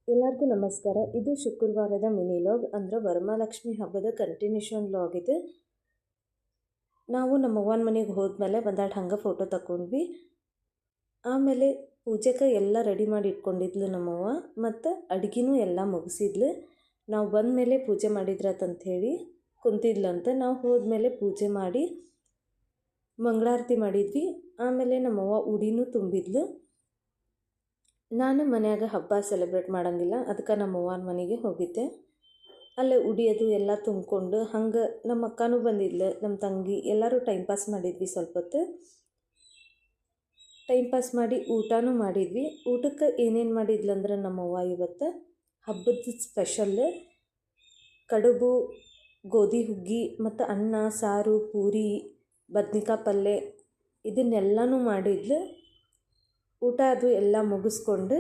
ಎಲ್ಲರಿಗೂ ನಮಸ್ಕಾರ. ಇದು ಶುಕ್ರವಾರದ ಮಿನಿ ಲಾಗ್, ಅಂದರೆ ವರಮಹಾಲಕ್ಷ್ಮಿ ಹಬ್ಬದ ಕಂಟಿನ್ಯೂಷನ್ ಲಾಗ್ ಇದು. ನಾವು ನಮ್ಮ ಅವ್ವನ ಮನೆಗೆ ಹೋದ್ಮೇಲೆ ಬಂದಾಟ ಹಂಗೆ ಫೋಟೋ ತಗೊಂಡ್ವಿ. ಆಮೇಲೆ ಪೂಜೆಗೆ ಎಲ್ಲ ರೆಡಿ ಮಾಡಿ ಇಟ್ಕೊಂಡಿದ್ಲು ನಮ್ಮವ್ವ, ಮತ್ತು ಅಡುಗೆನೂ ಎಲ್ಲ ಮುಗಿಸಿದ್ಲು. ನಾವು ಬಂದಮೇಲೆ ಪೂಜೆ ಮಾಡಿದ್ರತಂಥೇಳಿ ಕುಂತಿದ್ಲಂತೆ. ನಾವು ಹೋದ್ಮೇಲೆ ಪೂಜೆ ಮಾಡಿ ಮಂಗಳಾರತಿ ಮಾಡಿದ್ವಿ. ಆಮೇಲೆ ನಮ್ಮವ್ವ ಉಡಿನೂ ತುಂಬಿದ್ಲು. ನಾನು ಮನ್ಯಾಗ ಹಬ್ಬ ಸೆಲೆಬ್ರೇಟ್ ಮಾಡೋಂಗಿಲ್ಲ, ಅದಕ್ಕೆ ನಮ್ಮ ಅವ್ವನ ಮನೆಗೆ ಹೋಗಿದ್ದೆ. ಅಲ್ಲೇ ಉಡಿಯೋದು ಎಲ್ಲ ತುಂಬಿಕೊಂಡು ಹಂಗೆ ನಮ್ಮ ಅಕ್ಕನೂ ಬಂದಿದ್ಲು, ನಮ್ಮ ತಂಗಿ ಎಲ್ಲರೂ ಟೈಮ್ ಪಾಸ್ ಮಾಡಿದ್ವಿ. ಸ್ವಲ್ಪ ಹೊತ್ತು ಟೈಮ್ ಪಾಸ್ ಮಾಡಿ ಊಟನೂ ಮಾಡಿದ್ವಿ. ಊಟಕ್ಕೆ ಏನೇನು ಮಾಡಿದ್ಲಂದ್ರೆ ನಮ್ಮವ್ವ ಇವತ್ತು ಹಬ್ಬದ ಸ್ಪೆಷಲ್ ಕಡುಬು, ಗೋಧಿ ಹುಗ್ಗಿ ಮತ್ತು ಅನ್ನ ಸಾರು, ಪೂರಿ, ಬದ್ನಿಕಾಯಿ ಪಲ್ಯ ಇದನ್ನೆಲ್ಲನೂ ಮಾಡಿದ್ಲು. ಊಟ ಅದು ಎಲ್ಲ ಮುಗಿಸ್ಕೊಂಡು